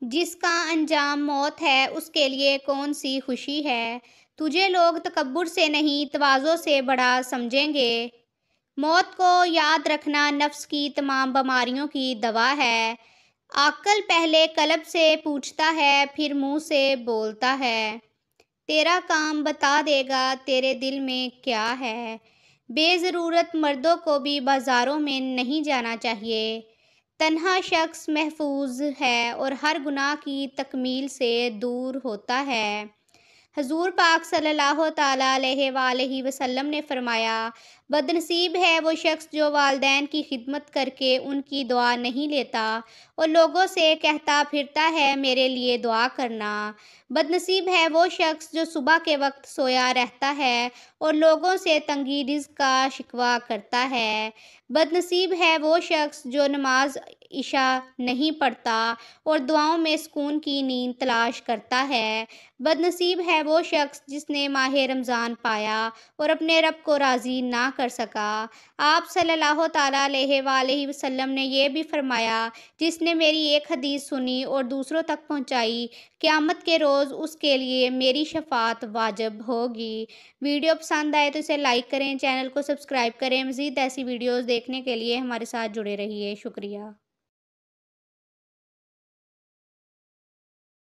جس کا انجام موت ہے اس کے لیے کون سی خوشی ہے۔ تجھے لوگ تکبر سے نہیں تواضع سے بڑا سمجھیں گے۔ موت کو یاد رکھنا نفس کی تمام بیماریوں کی دوا ہے۔ عاقل پہلے قلب سے پوچھتا ہے پھر منہ سے بولتا ہے۔ تیرا کام بتا دے گا تیرے دل میں کیا ہے۔ بے ضرورت مردوں کو بھی بازاروں میں نہیں جانا چاہیے۔ تنہا شخص محفوظ ہے اور ہر گناہ کی تکمیل سے دور ہوتا ہے۔ حضور پاک صلی اللہ تعالیٰ علیہ وآلہ وسلم نے فرمایا، بد نصیب ہے وہ شخص جو والدین کی خدمت کر کے ان کی دعا نہیں لیتا اور لوگوں سے کہتا پھرتا ہے میرے لیے دعا کرنا۔ بد نصیب ہے وہ شخص جو صبح کے وقت سویا رہتا ہے اور لوگوں سے تنگی رزق کا شکوہ کرتا ہے۔ بد نصیب ہے وہ شخص جو نماز عشاء نہیں پڑھتا اور دعاؤں میں سکون کی نیند تلاش کرتا ہے۔ بد نصیب ہے وہ شخص جس نے ماہ رمضان پایا اور اپنے رب کو راضی نہ کر سکا۔ آپ صلی اللہ تعالیٰ علیہ وآلہ وسلم نے یہ بھی فرمایا، جس نے میری ایک حدیث سنی اور دوسروں تک پہنچائی، قیامت کے روز اس کے لیے میری شفاعت واجب ہوگی۔ ویڈیو پسند آئے تو اسے لائک کریں، چینل کو سبسکرائب کریں۔ مزید ایسی ویڈیوز دیکھنے کے لیے ہمارے ساتھ جڑے رہیے۔ شکریہ۔